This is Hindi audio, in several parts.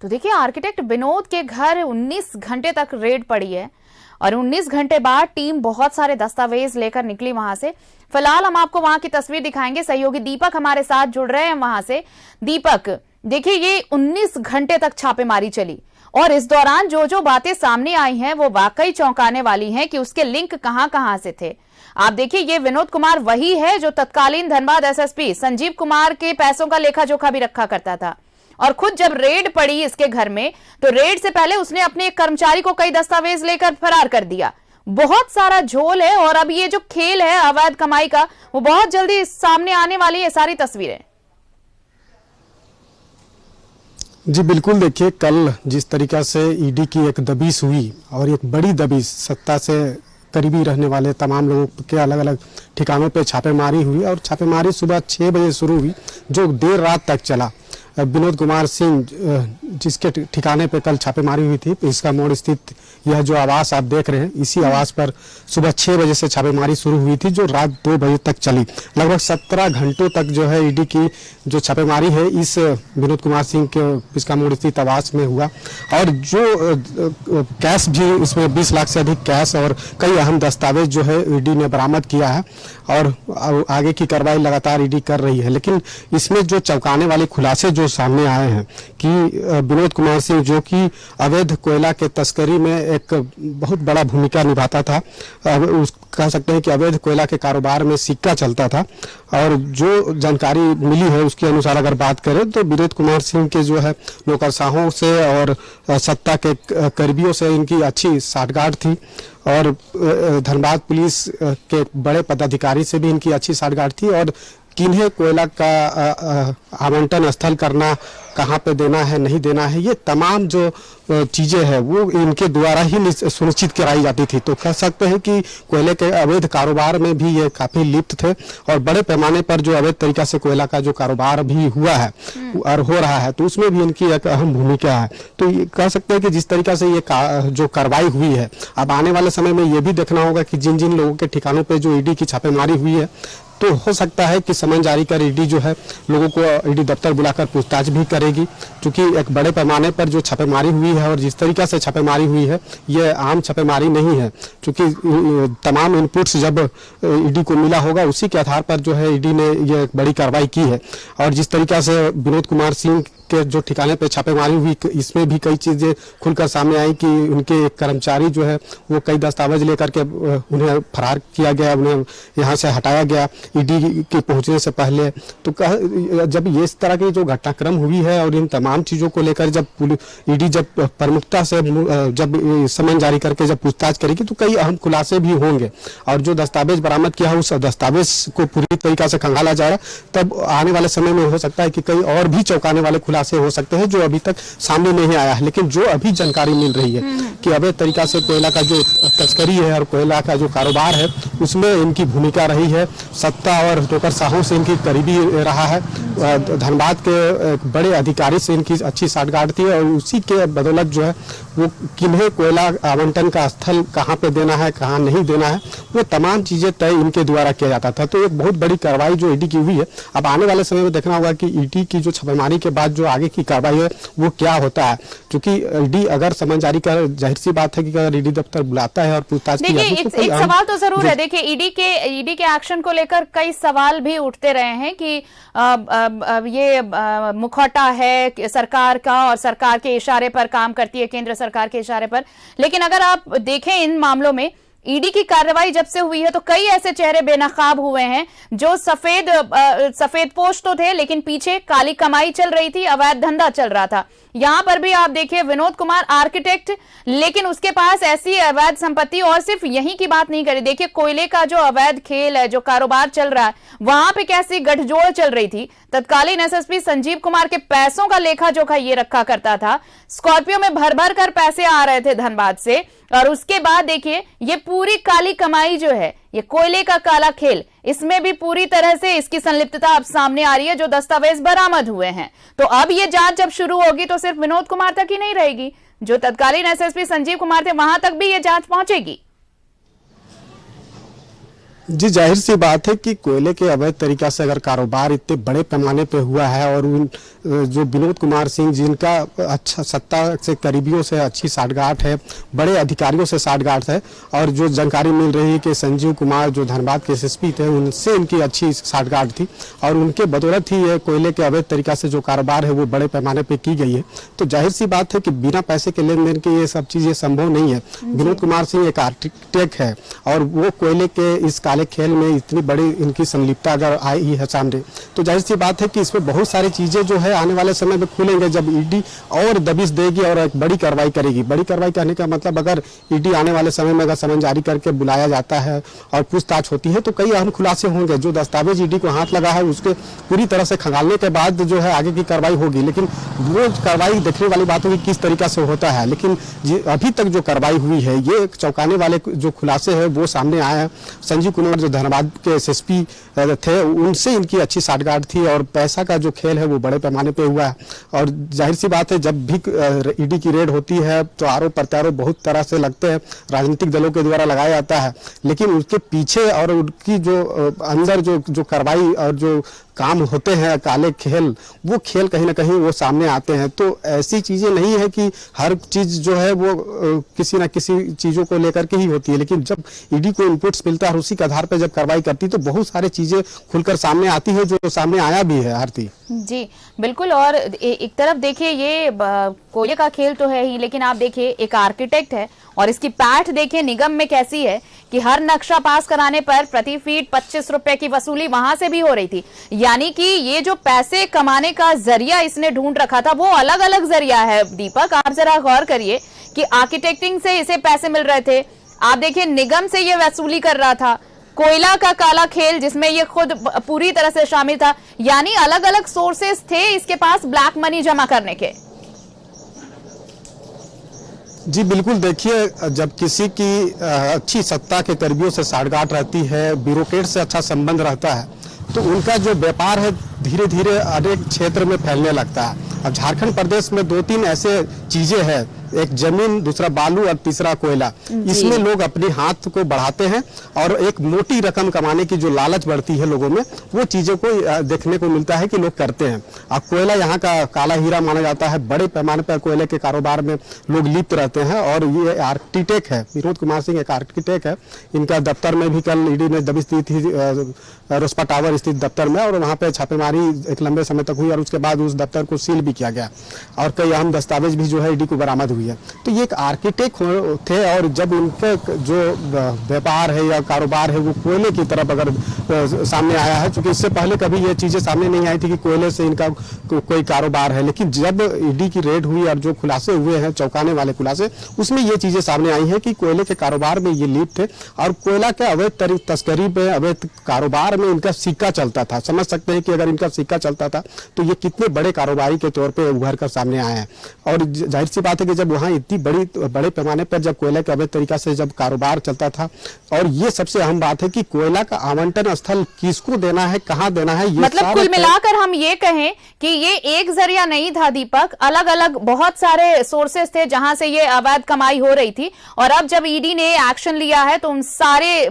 तो देखिए, आर्किटेक्ट विनोद के घर 19 घंटे तक रेड पड़ी है और 19 घंटे बाद टीम बहुत सारे दस्तावेज लेकर निकली वहां से। फिलहाल हम आपको वहां की तस्वीर दिखाएंगे। सहयोगी दीपक हमारे साथ जुड़ रहे हैं वहां से। दीपक, देखिए, ये 19 घंटे तक छापेमारी चली और इस दौरान जो जो बातें सामने आई हैं वो वाकई चौंकाने वाली हैं कि उसके लिंक कहां से थे। आप देखिए, ये विनोद कुमार वही है जो तत्कालीन धनबाद एसएसपी संजीव कुमार के पैसों का लेखा जोखा भी रखा करता था और खुद जब रेड पड़ी इसके घर में तो रेड से पहले उसने अपने एक कर्मचारी को कई दस्तावेज लेकर फरार कर दिया। बहुत सारा झोल है और अब ये जो खेल है अवैध कमाई का वो बहुत जल्दी सामने आने वाली है सारी तस्वीरें। जी बिल्कुल, देखिए, कल जिस तरीका से ईडी की एक दबिश हुई और एक बड़ी दबिश, सत्ता से करीबी रहने वाले तमाम लोगों के अलग अलग ठिकानों पे छापेमारी हुई और छापेमारी सुबह 6 बजे शुरू हुई जो देर रात तक चला। विनोद कुमार सिंह जिसके ठिकाने पे कल छापेमारी हुई थी, इसका मोड़ स्थित यह जो आवास आप देख रहे हैं, इसी आवास पर सुबह 6 बजे से छापेमारी शुरू हुई थी जो रात 2 बजे तक चली। लगभग 17 घंटों तक जो है ईडी की जो छापेमारी है इस विनोद कुमार सिंह के इसका मोड़ स्थित आवास में हुआ और जो कैश भी उसमें 20 लाख से अधिक कैश और कई अहम दस्तावेज जो है ईडी ने बरामद किया है और आगे की कार्रवाई लगातार ईडी कर रही है। लेकिन इसमें जो चौंकाने वाले खुलासे जो सामने आए हैं कि विनोद कुमार सिंह जो कि अवैध कोयला के तस्करी में एक बहुत बड़ा भूमिका निभाता था, कह सकते हैं कि अवैध कोयला के कारोबार में सिक्का चलता था और जो जानकारी मिली है उसके अनुसार अगर बात करें तो विनोद कुमार सिंह के जो है नौकरशाहों से और सत्ता के करीबियों से इनकी अच्छी साठगांठ थी और धनबाद पुलिस के बड़े पदाधिकारी से भी इनकी अच्छी साठगांठ थी और किन्हें कोयला का आवंटन स्थल करना, कहाँ पे देना है नहीं देना है, ये तमाम जो चीज़ें हैं वो इनके द्वारा ही सुनिश्चित कराई जाती थी। तो कह सकते हैं कि कोयले के अवैध कारोबार में भी ये काफ़ी लिप्त थे और बड़े पैमाने पर जो अवैध तरीका से कोयला का जो कारोबार भी हुआ है और हो रहा है तो उसमें भी इनकी एक अहम भूमिका है। तो ये कह सकते हैं कि जिस तरीका से ये जो कार्रवाई हुई है, अब आने वाले समय में ये भी देखना होगा कि जिन जिन लोगों के ठिकानों पर जो ईडी की छापेमारी हुई है तो हो सकता है कि समन जारी कर ईडी जो है लोगों को ईडी दफ्तर बुलाकर पूछताछ भी करेगी, क्योंकि एक बड़े पैमाने पर जो छापेमारी हुई है और जिस तरीका से छापेमारी हुई है ये आम छापेमारी नहीं है, क्योंकि तमाम इनपुट्स जब ईडी को मिला होगा उसी के आधार पर जो है ईडी ने ये एक बड़ी कार्रवाई की है। और जिस तरीका से विनोद कुमार सिंह के जो ठिकाने पे छापेमारी हुई इसमें भी कई चीज़ें खुलकर सामने आई कि उनके एक कर्मचारी जो है वो कई दस्तावेज लेकर के उन्हें फरार किया गया, उन्हें यहाँ से हटाया गया ईडी के पहुँचने से पहले। तो जब ये इस तरह की जो घटनाक्रम हुई है और इन तमाम चीज़ों को लेकर जब ईडी जब प्रमुखता से जब समन जारी करके जब पूछताछ करेगी तो कई अहम खुलासे भी होंगे और जो दस्तावेज बरामद किया है उस दस्तावेज को पूरी तरीका से खंगाला जा रहा है। तब आने वाले समय में हो सकता है कि कई और भी चौंकाने वाले से हो सकते हैं जो अभी तक सामने नहीं आया है। लेकिन जो अभी जानकारी मिल रही है कि अवैध तरीका से कोयला का जो तस्करी है और कोयला का जो कारोबार है उसमें इनकी भूमिका रही है, सत्ता और नौकरशाहों से इनकी करीबी रहा है, धनबाद के बड़े अधिकारी से इनकी अच्छी साठगांठ थी और उसी के बदौलत जो है वो किन्हें कोयला आवंटन का स्थल कहाँ पे देना है कहाँ नहीं देना है वो तमाम चीज़ें तय इनके द्वारा किया जाता था। तो एक बहुत बड़ी कार्रवाई जो ईडी की हुई है, अब आने वाले समय में देखना होगा कि ईडी की जो छापेमारी के बाद जो आगे की कार्रवाई है वो क्या होता है, क्योंकि ईडी अगर समन जारी कर, जाहिर सी बात है कि अगर ईडी दफ्तर बुलाता है और पूछताछ की जाती है तो एक सवाल तो जरूर है। देखिए, ईडी के एक्शन को लेकर कई सवाल भी उठते रहे हैं कि ये मुखौटा है सरकार का और सरकार के इशारे पर काम करती है, केंद्र सरकार के इशारे पर। लेकिन अगर आप देखें इन मामलों में ईडी की कार्रवाई जब से हुई है तो कई ऐसे चेहरे बेनकाब हुए हैं जो सफेद पोश तो थे लेकिन पीछे काली कमाई चल रही थी, अवैध धंधा चल रहा था। यहां पर भी आप देखिए विनोद कुमार आर्किटेक्ट, लेकिन उसके पास ऐसी अवैध संपत्ति, और सिर्फ यहीं की बात नहीं करें, देखिए कोयले का जो अवैध खेल है, जो कारोबार चल रहा है, वहां पे कैसी गठजोड़ चल रही थी। तत्कालीन एसएसपी संजीव कुमार के पैसों का लेखा जोखा ये रखा करता था, स्कॉर्पियो में भर भर कर पैसे आ रहे थे धनबाद से, और उसके बाद देखिए ये पूरी काली कमाई जो है, ये कोयले का काला खेल, इसमें भी पूरी तरह से इसकी संलिप्तता अब सामने आ रही है जो दस्तावेज बरामद हुए हैं। तो अब ये जांच जब शुरू होगी तो सिर्फ विनोद कुमार तक ही नहीं रहेगी, जो तत्कालीन एसएसपी संजीव कुमार थे वहां तक भी ये जांच पहुंचेगी। जी जाहिर सी बात है कि कोयले के अवैध तरीका से अगर कारोबार इतने बड़े पैमाने पे हुआ है और उन जो विनोद कुमार सिंह जिनका अच्छा सत्ता से करीबियों से अच्छी साठगांठ है, बड़े अधिकारियों से साठगांठ है, और जो जानकारी मिल रही है कि संजीव कुमार जो धनबाद के एसएसपी थे उनसे इनकी अच्छी साठगांठ थी और उनके बदौलत ही ये कोयले के अवैध तरीका से जो कारोबार है वो बड़े पैमाने पर की गई है। तो जाहिर सी बात है कि बिना पैसे के लेन देन के ये सब चीज़ें संभव नहीं है। विनोद कुमार सिंह एक आर्किटेक्ट है और वो कोयले के इस काले खेल में इतनी बड़ी इनकी संलिप्तता अगर आई है सामने, तो जाहिर सी बात है कि इसमें बहुत सारी चीजें जो है आने वाले समय में खुलेंगे जब ईडी और दबिश देगी और एक बड़ी कार्रवाई करेगी। बड़ी कार्रवाई करने का मतलब अगर ईडी आने वाले समय में अगर समन जारी करके बुलाया जाता है और पूछताछ होती है तो कई अहम खुलासे होंगे। जो दस्तावेज ईडी को हाथ लगा है उसके पूरी तरह से खंगालने के बाद जो है आगे की कार्रवाई होगी, लेकिन वो कार्रवाई देखने वाली बात होगी किस तरीका से होता है। लेकिन अभी तक जो कार्रवाई हुई है ये एक चौंकाने वाले जो खुलासे है वो सामने आए हैं। संजीव कुमार जो धनबाद के एसएसपी थे उनसे इनकी अच्छी साठगांठ थी और पैसा का जो खेल है वो बड़े पैमाने पे हुआ है। और जाहिर सी बात है जब भी ईडी की रेड होती है तो आरोप प्रत्यारोप बहुत तरह से लगते हैं, राजनीतिक दलों के द्वारा लगाया जाता है, लेकिन उसके पीछे और उनकी जो अंदर जो कार्रवाई और जो काम होते हैं काले खेल, वो खेल कहीं ना कहीं वो सामने आते हैं। तो ऐसी चीजें नहीं है कि हर चीज जो है वो किसी ना किसी चीजों को लेकर के ही होती है, लेकिन जब ईडी को इनपुट्स मिलता है और उसी के आधार पर जब कार्रवाई करती है तो बहुत सारी चीजें खुलकर सामने आती है, जो सामने आया भी है आरती। जी बिल्कुल। और एक तरफ देखिए ये कोयले का खेल तो है ही, लेकिन आप देखिए एक आर्किटेक्ट है और इसकी पैठ देखिए निगम में कैसी है कि हर नक्शा पास कराने पर प्रति फीट 25 रुपए की वसूली वहां से भी हो रही थी। यानी कि ये जो पैसे कमाने का जरिया इसने ढूंढ रखा था वो अलग अलग जरिया है। दीपक आप जरा गौर करिए कि आर्किटेक्टिंग से इसे पैसे मिल रहे थे, आप देखिए निगम से ये वसूली कर रहा था, कोयला का काला खेल जिसमें ये खुद पूरी तरह से शामिल था, यानी अलग अलग सोर्सेस थे इसके पास ब्लैक मनी जमा करने के। जी बिल्कुल, देखिए जब किसी की अच्छी सत्ता के करीबियों से साठगांठ रहती है, ब्यूरोक्रेट से अच्छा संबंध रहता है, तो उनका जो व्यापार है धीरे धीरे अनेक क्षेत्र में फैलने लगता है। अब झारखंड प्रदेश में 2-3 ऐसे चीजें हैं, एक जमीन, दूसरा बालू और तीसरा कोयला। इसमें लोग अपने हाथ को बढ़ाते हैं और एक मोटी रकम कमाने की जो लालच बढ़ती है लोगों में, वो चीजों को देखने को मिलता है कि लोग करते हैं। अब कोयला यहाँ का काला हीरा माना जाता है, बड़े पैमाने पर कोयले के कारोबार में लोग लिप्त रहते हैं। और ये आर्किटेक्ट है, विनोद कुमार सिंह एक आर्किटेक्ट है। इनका दफ्तर में भी कल ईडी ने दबिश दी थी रोस्पा टावर स्थित दफ्तर में, और वहाँ पे छापेमारी एक लंबे समय तक हुई और उसके बाद उस दफ्तर को सील भी किया गया और कई अहम दस्तावेज भी जो है ईडी को बरामद हुई है। तो ये एक आर्किटेक्ट थे और जब उनके जो व्यापार है या कारोबार है वो कोयले की तरफ अगर सामने आया है, क्योंकि इससे पहले कभी ये चीजें सामने नहीं आई थी कि कोयले से इनका कोई कारोबार है, लेकिन जब ईडी की रेड हुई और जो खुलासे हुए हैं चौंकाने वाले खुलासे, उसमें ये चीजें सामने आई हैं कि कोयले के कारोबार में ये लिप्त थे और कोयला के अवैध तस्करी पे, अवैध कारोबार में इनका सिक्का चलता था। समझ सकते हैं कि अगर इनका सिक्का चलता था तो ये कितने बड़े कारोबारी के तौर पे उभर कर सामने आए हैं। और जाहिर सी बात है कि जब वहाँ इतनी बड़े पैमाने पर जब कोयला के अवैध तरीका से जब कारोबार चलता था, और ये सबसे अहम बात है कि कोयला का आवंटन स्थल किसको देना है, कहाँ देना है, ये मतलब कुल मिलाकर हम ये कहें कि ये एक जरिया नहीं था दीपक, अलग अलग बहुत सारे सोर्सेस थे जहां से ये अवैध कमाई हो रही थी। और अब जब ईडी ने एक्शन लिया है तो उन सारे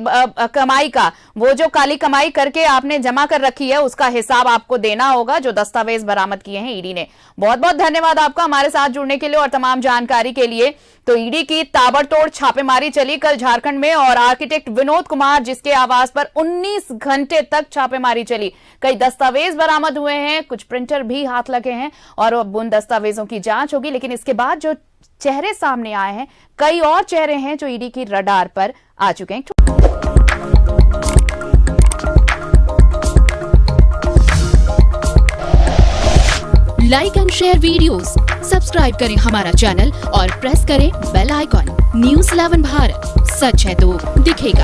कमाई का, वो जो काली कमाई करके आपने जमा कर रखी है, उसका हिसाब आपको देना होगा, जो दस्तावेज बरामद किए हैं ईडी ने। बहुत बहुत धन्यवाद आपका हमारे साथ जुड़ने के लिए और तमाम जानकारी के लिए। तो ईडी की ताबड़तोड़ छापेमारी चली कल झारखंड में और आर्किटेक्ट विनोद कुमार जिसके आवास पर 19 घंटे तक छापेमारी चली, कई दस्तावेज बरामद हुए हैं, कुछ प्रिंटर भी हाथ लगे हैं और अब उन दस्तावेजों की जांच होगी। लेकिन इसके बाद जो चेहरे सामने आए हैं, कई और चेहरे हैं जो ईडी की रडार पर आ चुके हैं। Like and share videos, subscribe करें हमारा चैनल और प्रेस करें बेल आइकॉन। न्यूज़ 11 भारत, सच है तो दिखेगा।